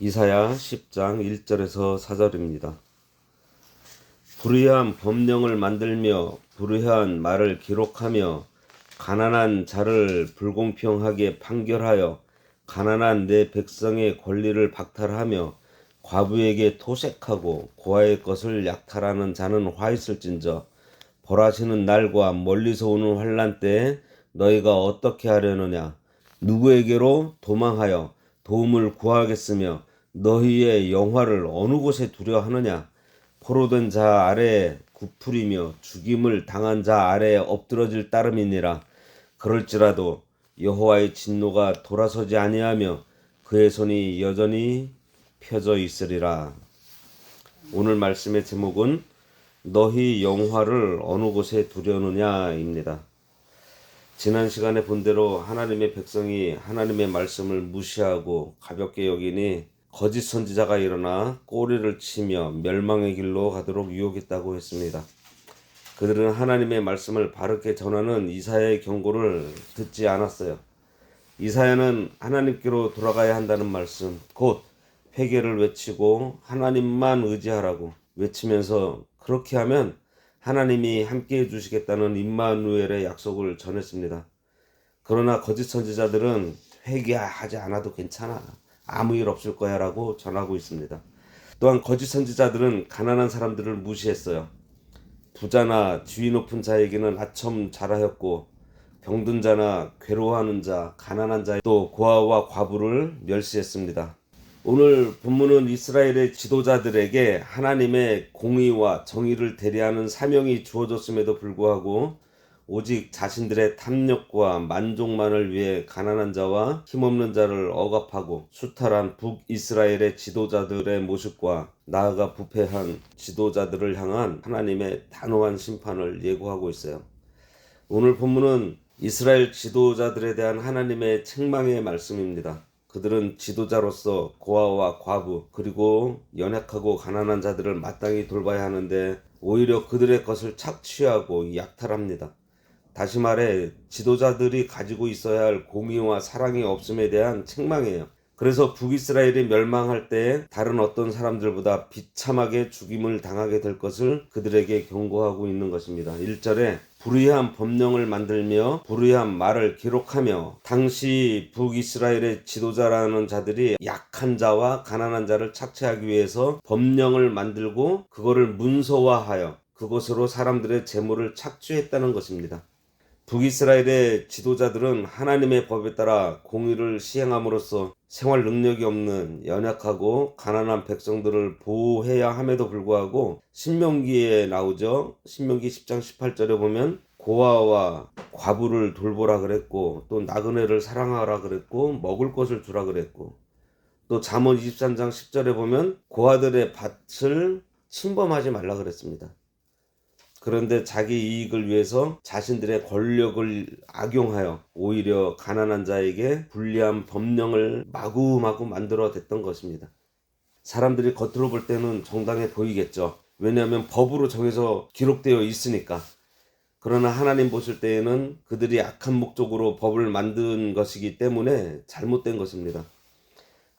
이사야 10장 1절에서 4절입니다. 불의한 법령을 만들며 불의한 말을 기록하며 가난한 자를 불공평하게 판결하여 가난한 내 백성의 권리를 박탈하며 과부에게 토색하고 고아의 것을 약탈하는 자는 화 있을진저. 벌하시는 날과 멀리서 오는 환난 때에 너희가 어떻게 하려느냐. 누구에게로 도망하여 도움을 구하겠으며 너희의 영화를 어느 곳에 두려 하느냐. 포로된 자 아래에 굽풀이며 죽임을 당한 자 아래에 엎드러질 따름이니라. 그럴지라도 여호와의 진노가 돌아서지 아니하며 그의 손이 여전히 펴져 있으리라. 오늘 말씀의 제목은 너희 영화를 어느 곳에 두려느냐입니다. 지난 시간에 본 대로 하나님의 백성이 하나님의 말씀을 무시하고 가볍게 여기니 거짓 선지자가 일어나 꼬리를 치며 멸망의 길로 가도록 유혹했다고 했습니다. 그들은 하나님의 말씀을 바르게 전하는 이사야의 경고를 듣지 않았어요. 이사야는 하나님께로 돌아가야 한다는 말씀, 곧 회개를 외치고 하나님만 의지하라고 외치면서 그렇게 하면 하나님이 함께해 주시겠다는 임마누엘의 약속을 전했습니다. 그러나 거짓 선지자들은 회개하지 않아도 괜찮아, 아무 일 없을 거야 라고 전하고 있습니다. 또한 거짓 선지자들은 가난한 사람들을 무시했어요. 부자나 지위 높은 자에게는 아첨 잘하였고 병든 자나 괴로워하는 자, 가난한 자, 또 고아와 과부를 멸시했습니다. 오늘 본문은 이스라엘의 지도자들에게 하나님의 공의와 정의를 대리하는 사명이 주어졌음에도 불구하고 오직 자신들의 탐욕과 만족만을 위해 가난한 자와 힘없는 자를 억압하고 수탈한 북이스라엘의 지도자들의 모습과 나아가 부패한 지도자들을 향한 하나님의 단호한 심판을 예고하고 있어요. 오늘 본문은 이스라엘 지도자들에 대한 하나님의 책망의 말씀입니다. 그들은 지도자로서 고아와 과부 그리고 연약하고 가난한 자들을 마땅히 돌봐야 하는데 오히려 그들의 것을 착취하고 약탈합니다. 다시 말해 지도자들이 가지고 있어야 할 공의와 사랑이 없음에 대한 책망이에요. 그래서 북이스라엘이 멸망할 때 다른 어떤 사람들보다 비참하게 죽임을 당하게 될 것을 그들에게 경고하고 있는 것입니다. 1절에 불의한 법령을 만들며 불의한 말을 기록하며, 당시 북이스라엘의 지도자라는 자들이 약한 자와 가난한 자를 착취하기 위해서 법령을 만들고 그거를 문서화하여 그것으로 사람들의 재물을 착취했다는 것입니다. 북이스라엘의 지도자들은 하나님의 법에 따라 공의를 시행함으로써 생활 능력이 없는 연약하고 가난한 백성들을 보호해야 함에도 불구하고 신명기에 나오죠. 신명기 10장 18절에 보면 고아와 과부를 돌보라 그랬고, 또 나그네를 사랑하라 그랬고, 먹을 것을 주라 그랬고, 또 잠언 23장 10절에 보면 고아들의 밭을 침범하지 말라 그랬습니다. 그런데 자기 이익을 위해서 자신들의 권력을 악용하여 오히려 가난한 자에게 불리한 법령을 마구마구 만들어댔던 것입니다. 사람들이 겉으로 볼 때는 정당해 보이겠죠. 왜냐하면 법으로 정해서 기록되어 있으니까. 그러나 하나님 보실 때에는 그들이 악한 목적으로 법을 만든 것이기 때문에 잘못된 것입니다.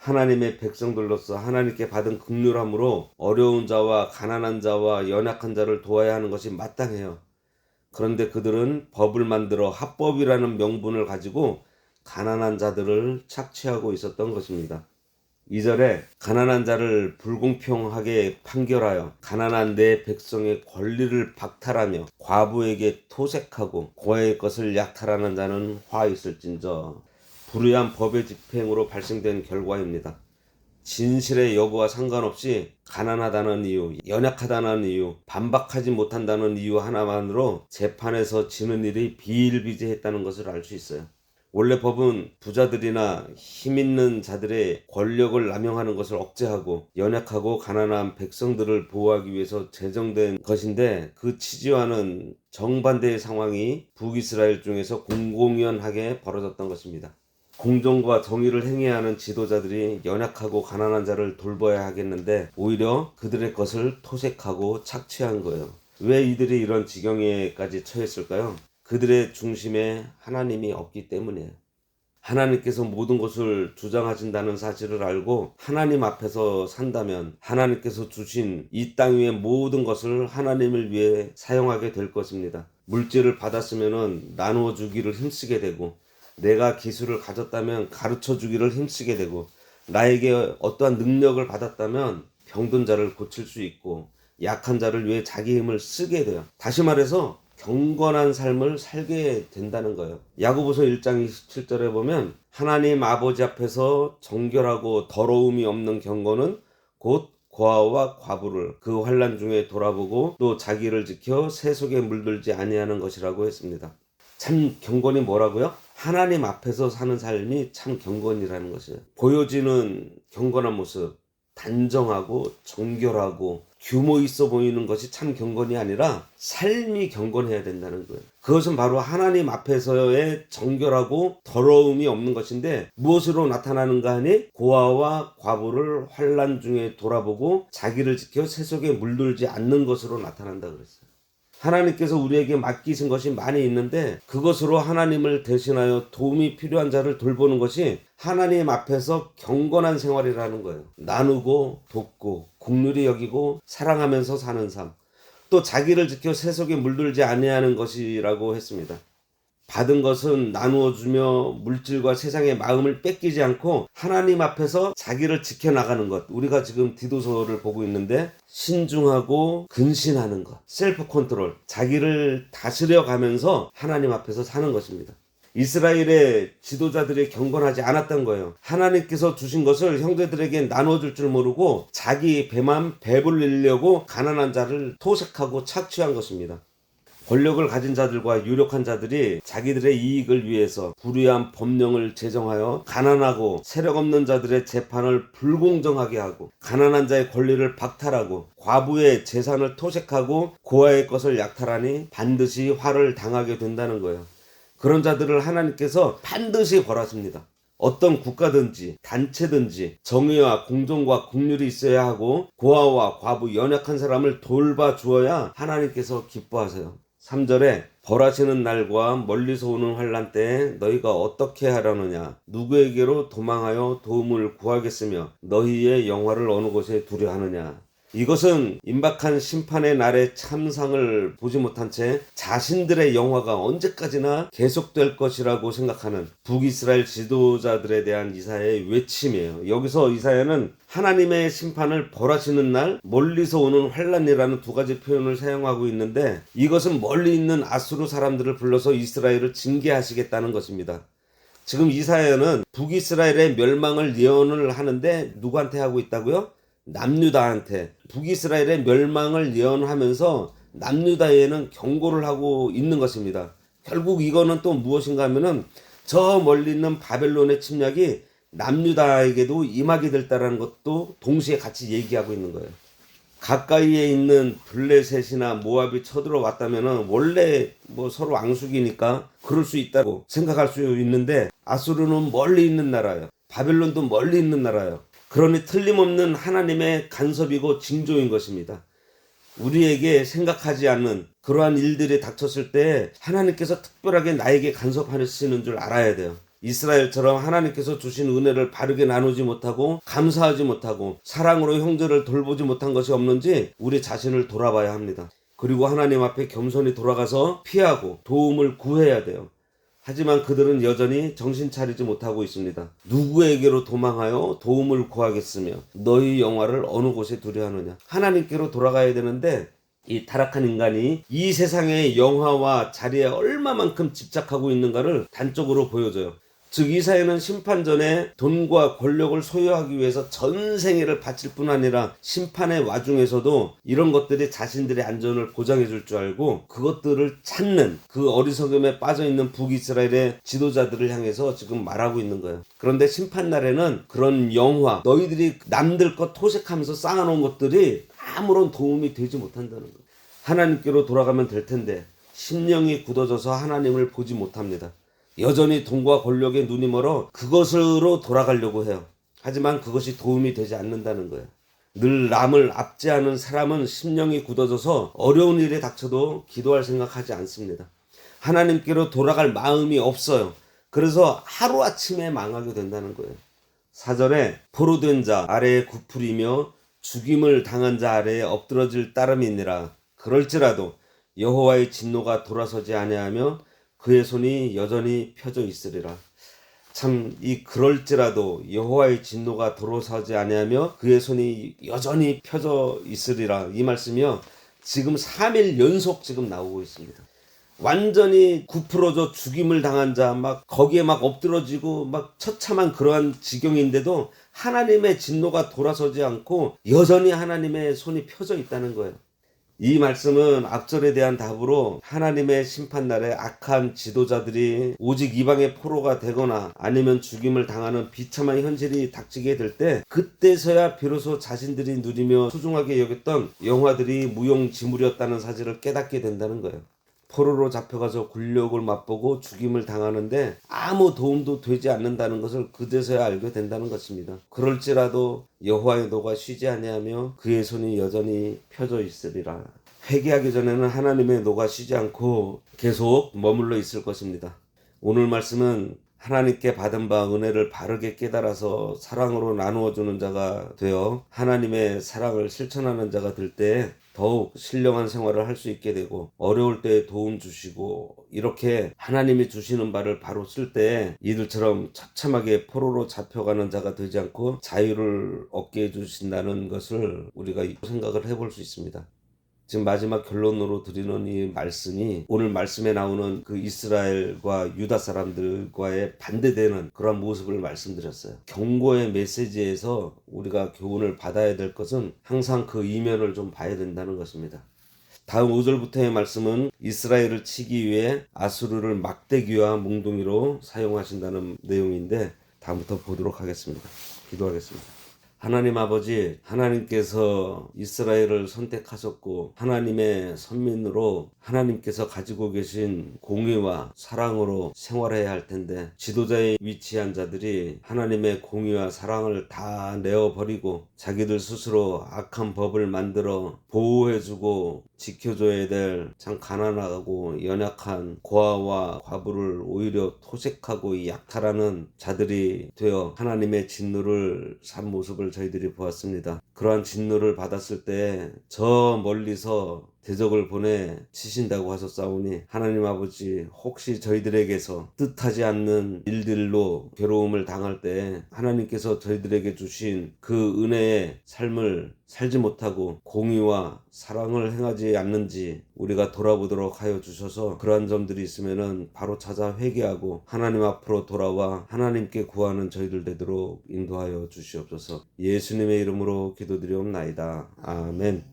하나님의 백성들로서 하나님께 받은 긍휼함으로 어려운 자와 가난한 자와 연약한 자를 도와야 하는 것이 마땅해요. 그런데 그들은 법을 만들어 합법이라는 명분을 가지고 가난한 자들을 착취하고 있었던 것입니다. 2절에 가난한 자를 불공평하게 판결하여 가난한 내 백성의 권리를 박탈하며 과부에게 토색하고 고아의 것을 약탈하는 자는 화 있을진저. 불의한 법의 집행으로 발생된 결과입니다. 진실의 여부와 상관없이 가난하다는 이유, 연약하다는 이유, 반박하지 못한다는 이유 하나만으로 재판에서 지는 일이 비일비재했다는 것을 알 수 있어요. 원래 법은 부자들이나 힘있는 자들의 권력을 남용하는 것을 억제하고 연약하고 가난한 백성들을 보호하기 위해서 제정된 것인데, 그 취지와는 정반대의 상황이 북이스라엘 중에서 공공연하게 벌어졌던 것입니다. 공정과 정의를 행해야 하는 지도자들이 연약하고 가난한 자를 돌봐야 하겠는데 오히려 그들의 것을 토색하고 착취한 거예요. 왜 이들이 이런 지경에까지 처했을까요? 그들의 중심에 하나님이 없기 때문이에요. 하나님께서 모든 것을 주장하신다는 사실을 알고 하나님 앞에서 산다면 하나님께서 주신 이 땅 위의 모든 것을 하나님을 위해 사용하게 될 것입니다. 물질을 받았으면 나누어 주기를 힘쓰게 되고, 내가 기술을 가졌다면 가르쳐 주기를 힘쓰게 되고, 나에게 어떠한 능력을 받았다면 병든 자를 고칠 수 있고, 약한 자를 위해 자기 힘을 쓰게 돼요. 다시 말해서 경건한 삶을 살게 된다는 거예요. 야고보서 1장 27절에 보면 하나님 아버지 앞에서 정결하고 더러움이 없는 경건은 곧 고아와 과부를 그 환난 중에 돌아보고 또 자기를 지켜 새 속에 물들지 아니하는 것이라고 했습니다. 참 경건이 뭐라고요? 하나님 앞에서 사는 삶이 참 경건이라는 것이에요. 보여지는 경건한 모습, 단정하고 정결하고 규모 있어 보이는 것이 참 경건이 아니라 삶이 경건해야 된다는 거예요. 그것은 바로 하나님 앞에서의 정결하고 더러움이 없는 것인데, 무엇으로 나타나는가 하니 고아와 과부를 환난 중에 돌아보고 자기를 지켜 새 속에 물들지 않는 것으로 나타난다 그랬어요. 하나님께서 우리에게 맡기신 것이 많이 있는데 그것으로 하나님을 대신하여 도움이 필요한 자를 돌보는 것이 하나님 앞에서 경건한 생활이라는 거예요. 나누고 돕고 긍휼히 여기고 사랑하면서 사는 삶, 또 자기를 지켜 새 속에 물들지 아니하는 것이라고 했습니다. 받은 것은 나누어 주며 물질과 세상의 마음을 뺏기지 않고 하나님 앞에서 자기를 지켜나가는 것. 우리가 지금 디도서를 보고 있는데 신중하고 근신하는 것, 셀프 컨트롤, 자기를 다스려 가면서 하나님 앞에서 사는 것입니다. 이스라엘의 지도자들이 경건하지 않았던 거예요. 하나님께서 주신 것을 형제들에게 나눠줄 줄 모르고 자기 배만 배불리려고 가난한 자를 토색하고 착취한 것입니다. 권력을 가진 자들과 유력한 자들이 자기들의 이익을 위해서 불의한 법령을 제정하여 가난하고 세력 없는 자들의 재판을 불공정하게 하고, 가난한 자의 권리를 박탈하고 과부의 재산을 토색하고 고아의 것을 약탈하니 반드시 화를 당하게 된다는 거예요. 그런 자들을 하나님께서 반드시 벌하십니다. 어떤 국가든지 단체든지 정의와 공정과 긍휼이 있어야 하고 고아와 과부 연약한 사람을 돌봐 주어야 하나님께서 기뻐하세요. 3절에 벌하시는 날과 멀리서 오는 환난 때에 너희가 어떻게 하려느냐, 누구에게로 도망하여 도움을 구하겠으며 너희의 영화를 어느 곳에 두려 하느냐. 이것은 임박한 심판의 날의 참상을 보지 못한 채 자신들의 영화가 언제까지나 계속될 것이라고 생각하는 북이스라엘 지도자들에 대한 이사야의 외침이에요. 여기서 이사야는 하나님의 심판을 벌하시는 날, 멀리서 오는 환난이라는 두 가지 표현을 사용하고 있는데, 이것은 멀리 있는 아수르 사람들을 불러서 이스라엘을 징계하시겠다는 것입니다. 지금 이사야는 북이스라엘의 멸망을 예언을 하는데 누구한테 하고 있다고요? 남유다한테. 북이스라엘의 멸망을 예언하면서 남유다에는 경고를 하고 있는 것입니다. 결국 이거는 또 무엇인가 하면은 저 멀리 있는 바벨론의 침략이 남유다에게도 임하게 될다라는 것도 동시에 같이 얘기하고 있는 거예요. 가까이에 있는 블레셋이나 모압이 쳐들어왔다면은 원래 서로 앙숙이니까 그럴 수 있다고 생각할 수 있는데, 아수르는 멀리 있는 나라예요. 바벨론도 멀리 있는 나라예요. 그러니 틀림없는 하나님의 간섭이고 징조인 것입니다. 우리에게 생각하지 않는 그러한 일들이 닥쳤을 때 하나님께서 특별하게 나에게 간섭하시는 줄 알아야 돼요. 이스라엘처럼 하나님께서 주신 은혜를 바르게 나누지 못하고 감사하지 못하고 사랑으로 형제를 돌보지 못한 것이 없는지 우리 자신을 돌아봐야 합니다. 그리고 하나님 앞에 겸손히 돌아가서 피하고 도움을 구해야 돼요. 하지만 그들은 여전히 정신 차리지 못하고 있습니다. 누구에게로 도망하여 도움을 구하겠으며 너희 영화를 어느 곳에 두려 하느냐. 하나님께로 돌아가야 되는데 이 타락한 인간이 이 세상의 영화와 자리에 얼마만큼 집착하고 있는가를 단적으로 보여줘요. 즉 이사야는 심판 전에 돈과 권력을 소유하기 위해서 전 생애를 바칠 뿐 아니라 심판의 와중에서도 이런 것들이 자신들의 안전을 보장해 줄 줄 알고 그것들을 찾는 그 어리석음에 빠져있는 북이스라엘의 지도자들을 향해서 지금 말하고 있는 거예요. 그런데 심판날에는 그런 영화, 너희들이 남들 것 토색하면서 쌓아놓은 것들이 아무런 도움이 되지 못한다는 거예요. 하나님께로 돌아가면 될 텐데 심령이 굳어져서 하나님을 보지 못합니다. 여전히 돈과 권력에 눈이 멀어 그것으로 돌아가려고 해요. 하지만 그것이 도움이 되지 않는다는 거예요. 늘 남을 압제하는 사람은 심령이 굳어져서 어려운 일에 닥쳐도 기도할 생각하지 않습니다. 하나님께로 돌아갈 마음이 없어요. 그래서 하루아침에 망하게 된다는 거예요. 4절에 포로된 자 아래에 굽으리며 죽임을 당한 자 아래에 엎드러질 따름이니라. 그럴지라도 여호와의 진노가 돌아서지 아니하며 그의 손이 여전히 펴져 있으리라. 참 이 그럴지라도 여호와의 진노가 돌아서지 아니하며 그의 손이 여전히 펴져 있으리라, 이 말씀이요 지금 3일 연속 지금 나오고 있습니다. 완전히 굽으러져 죽임을 당한 자 막 거기에 막 엎드러지고 막 처참한 그러한 지경인데도 하나님의 진노가 돌아서지 않고 여전히 하나님의 손이 펴져 있다는 거예요. 이 말씀은 앞절에 대한 답으로 하나님의 심판날에 악한 지도자들이 오직 이방의 포로가 되거나 아니면 죽임을 당하는 비참한 현실이 닥치게 될 때, 그때서야 비로소 자신들이 누리며 소중하게 여겼던 영화들이 무용지물이었다는 사실을 깨닫게 된다는 거예요. 포로로 잡혀가서 굴욕을 맛보고 죽임을 당하는데 아무 도움도 되지 않는다는 것을 그제서야 알게 된다는 것입니다. 그럴지라도 여호와의 노가 쉬지 아니하며 그의 손이 여전히 펴져 있으리라. 회개하기 전에는 하나님의 노가 쉬지 않고 계속 머물러 있을 것입니다. 오늘 말씀은 하나님께 받은 바 은혜를 바르게 깨달아서 사랑으로 나누어주는 자가 되어 하나님의 사랑을 실천하는 자가 될 때 더욱 신령한 생활을 할 수 있게 되고, 어려울 때 도움 주시고, 이렇게 하나님이 주시는 바를 바로 쓸 때 이들처럼 처참하게 포로로 잡혀가는 자가 되지 않고 자유를 얻게 해주신다는 것을 우리가 생각을 해볼 수 있습니다. 지금 마지막 결론으로 드리는 이 말씀이 오늘 말씀에 나오는 그 이스라엘과 유다 사람들과의 반대되는 그런 모습을 말씀드렸어요. 경고의 메시지에서 우리가 교훈을 받아야 될 것은 항상 그 이면을 좀 봐야 된다는 것입니다. 다음 5절부터의 말씀은 이스라엘을 치기 위해 아수르를 막대기와 몽둥이로 사용하신다는 내용인데, 다음부터 보도록 하겠습니다. 기도하겠습니다. 하나님 아버지, 하나님께서 이스라엘을 선택하셨고 하나님의 선민으로 하나님께서 가지고 계신 공의와 사랑으로 생활해야 할 텐데, 지도자에 위치한 자들이 하나님의 공의와 사랑을 다 내어버리고 자기들 스스로 악한 법을 만들어 보호해주고 지켜줘야 될 참 가난하고 연약한 고아와 과부를 오히려 토색하고 약탈하는 자들이 되어 하나님의 진노를 산 모습을 저희들이 보았습니다. 그러한 진노를 받았을 때 저 멀리서 대적을 보내 치신다고 하셨사오니, 하나님 아버지, 혹시 저희들에게서 뜻하지 않는 일들로 괴로움을 당할 때 하나님께서 저희들에게 주신 그 은혜의 삶을 살지 못하고 공의와 사랑을 행하지 않는지 우리가 돌아보도록 하여 주셔서, 그러한 점들이 있으면은 바로 찾아 회개하고 하나님 앞으로 돌아와 하나님께 구하는 저희들 되도록 인도하여 주시옵소서. 예수님의 이름으로 기도드리옵나이다. 아멘.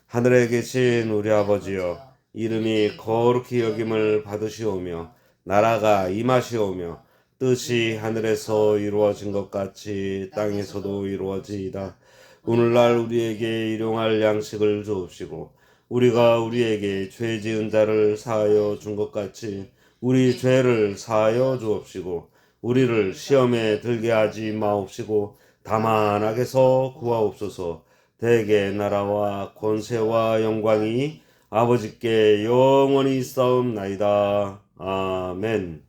하늘에 계신 우리 아버지여, 이름이 거룩히 여김을 받으시오며 나라가 임하시오며 뜻이 하늘에서 이루어진 것 같이 땅에서도 이루어지이다. 오늘날 우리에게 일용할 양식을 주옵시고, 우리가 우리에게 죄 지은 자를 사하여 준 것 같이 우리 죄를 사하여 주옵시고, 우리를 시험에 들게 하지 마옵시고 다만 악에서 구하옵소서. 대개 나라와 권세와 영광이 아버지께 영원히 있사옵나이다. 아멘.